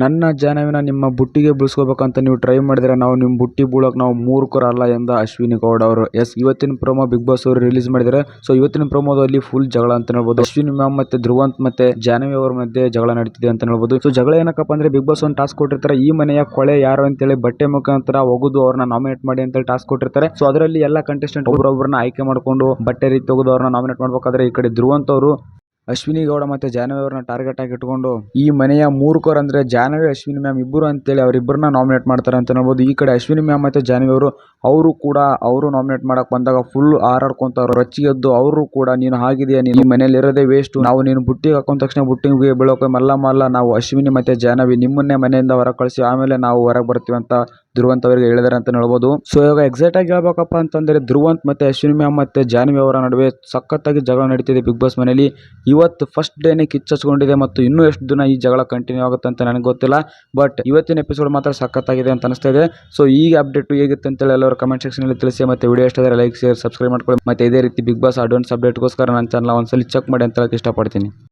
ನನ್ನ ಜಾನವಿನ ನಿಮ್ಮ ಬುಟ್ಟಿಗೆ ಬೀಳ್ಸ್ಕೋಬೇಕಂತ ನೀವು ಟ್ರೈ ಮಾಡಿದ್ರೆ ನಾವು ನಿಮ್ಮ ಬುಟ್ಟಿ ಬೀಳೋಕೆ ನಾವು ಮೂರ್ಖರಲ್ಲ ಎಂದ ಅಶ್ವಿನಿ ಗೌಡ ಅವರು. ಇವತ್ತಿನ ಪ್ರೊಮೋ ಬಿಗ್ ಬಾಸ್ ಅವರು ರಿಲೀಸ್ ಮಾಡಿದ್ದಾರೆ. ಸೊ ಇವತ್ತಿನ ಪ್ರೊಮೋದಲ್ಲಿ ಫುಲ್ ಜಗಳ ಅಂತ ಹೇಳ್ಬೋದು. ಅಶ್ವಿನಿ ಮ್ಯಾಮ್ ಮತ್ತೆ ಧ್ರುವಂತ್ ಮತ್ತೆ ಜಾನವಿ ಅವರ ಮಧ್ಯೆ ಜಗಳ ನಡೀತಿದೆ ಅಂತ ಹೇಳ್ಬೋದು. ಸೊ ಜಗಳ ಏನಕ್ಕಪ್ಪ ಅಂದ್ರೆ ಬಿಗ್ ಬಾಸ್ ಒಂದು ಟಾಸ್ಕ್ ಕೊಟ್ಟಿರ್ತಾರೆ, ಈ ಮನೆಯ ಕೊಳೆ ಯಾರು ಅಂತೇಳಿ ಬಟ್ಟೆ ಮುಖಾಂತರ ಒಗುದು ಅವ್ರನ್ನ ನಾಮಿನೇಟ್ ಮಾಡಿ ಅಂತೇಳಿ ಟಾಸ್ಕ್ ಕೊಟ್ಟಿರ್ತಾರೆ. ಸೊ ಅದರಲ್ಲಿ ಎಲ್ಲ ಕಂಟೆಸ್ಟೆಂಟ್ ಒಬ್ಬರೊಬ್ಬರನ್ನ ಆಯ್ಕೆ ಮಾಡ್ಕೊಂಡು ಬಟ್ಟೆ ರೀತಿ ತೆಗೆದು ಅವ್ರನ್ನ ನಾಮಿನೇಟ್ ಮಾಡ್ಬೇಕಾದ್ರೆ ಈ ಕಡೆ ಧ್ರುವಂತ್ ಅವರು ಅಶ್ವಿನಿ ಗೌಡ ಮತ್ತೆ ಜಾಹ್ನವಿ ಅವ್ರನ್ನ ಟಾರ್ಗೆಟ್ ಆಗಿ ಇಟ್ಕೊಂಡು ಈ ಮನೆಯ ಮೂರ್ಖರು ಅಂದ್ರೆ ಜಾಹ್ನವಿ ಅಶ್ವಿನಿ ಮ್ಯಾಮ್ ಇಬ್ಬರು ಅಂತೇಳಿ ಅವರಿಬ್ಬರನ್ನ ನಾಮಿನೇಟ್ ಮಾಡ್ತಾರೆ ಅಂತ ಹೇಳ್ಬೋದು. ಈ ಕಡೆ ಅಶ್ವಿನಿ ಮ್ಯಾಮ್ ಮತ್ತೆ ಜಾಹ್ನವಿ ಅವರು ಕೂಡ ನಾಮಿನೇಟ್ ಮಾಡಕ್ ಬಂದಾಗ ಫುಲ್ ಹಾರಾಡ್ಕೊಂತ ರೊಚ್ಚಿಗೆದ್ದು ಅವರು ಕೂಡ ನೀನು ಹಾಗಿದೆಯಾ, ನೀನು ಮನೇಲಿ ಇರೋದೇ ವೇಸ್ಟ್, ನಾವು ನೀನು ಬುಟ್ಟಿಗೆ ಹಾಕೊಂಡ ತಕ್ಷಣ ಬುಟ್ಟಿಗೆ ಬೀಳೋಕೆ ಮಲ್ಲ ನಾವು ಅಶ್ವಿನಿ ಮತ್ತೆ ಜಾಹ್ನವಿ ನಿಮ್ಮನ್ನೇ ಮನೆಯಿಂದ ಹೊರ ಕಳಿಸಿ ಆಮೇಲೆ ನಾವು ಹೊರಗೆ ಬರ್ತೀವಿ ಅಂತ ಧ್ರುವಂತ್ ಅವರಿಗೆ ಹೇಳಿದಾರೆ ಅಂತ ಹೇಳ್ಬೋದು. ಸೊ ಇವಾಗ ಎಕ್ಸಾಕ್ಟ್ ಆಗಿ ಹೇಳ್ಬೇಕಪ್ಪ ಅಂತಂದ್ರೆ ಧ್ರುವಂತ್ ಮತ್ತೆ ಅಶ್ವಿನಿ ಮ್ಯಾಮ್ ಮತ್ತೆ ಜಾಹ್ನವಿ ಅವರ ನಡುವೆ ಸಖತ್ತಾಗಿ ಜಗಳ ನಡೀತಿದೆ ಬಿಗ್ ಬಾಸ್ ಮನೆಯಲ್ಲಿ. ಇವತ್ತು ಫಸ್ಟ್ ಡೇನೆ ಕಿಚ್ಚಚ್ಕೊಂಡಿದೆ ಮತ್ತು ಇನ್ನೂ ಎಷ್ಟು ದಿನ ಈ ಜಗಳ ಕಂಟಿನ್ಯೂ ಆಗುತ್ತೆ ಅಂತ ನನಗೆ ಗೊತ್ತಿಲ್ಲ. ಬಟ್ ಇವತ್ತಿನ ಎಪಿಸೋಡ್ ಮಾತ್ರ ಸಖತ್ತಾಗಿದೆ ಅಂತ ಅನಿಸ್ತಾ ಇದೆ. ಸೊ ಈಗ ಅಪ್ಡೇಟ್ ಹೇಗಿತ್ತು ಅಂತೇಳಿ ಎಲ್ಲರೂ ಕಮೆಂಟ್ ಸೆಕ್ಷನ್ ಅಲ್ಲಿ ತಿಳಿಸಿ. ಮತ್ತೆ ವಿಡಿಯೋ ಇಷ್ಟ ಆದರೆ ಲೈಕ್, ಶೇರ್, ಸಬ್ಸ್ಕ್ರೈಬ್ ಮಾಡ್ಕೊಳ್ಳಿ. ಮತ್ತೆ ಇದೇ ರೀತಿ ಬಿಗ್ ಬಾಸ್ ಅಡ್ವಾನ್ಸ್ ಅಪ್ಡೇಟ್ಗೋಸ್ಕರ ನನ್ನ ಚಾನಲ್ ಒಂದ್ಸಲಿ ಚೆಕ್ ಮಾಡಿ ಅಂತ ಹೇಳಕ್ಕೆ ಇಷ್ಟಪಡ್ತೀನಿ.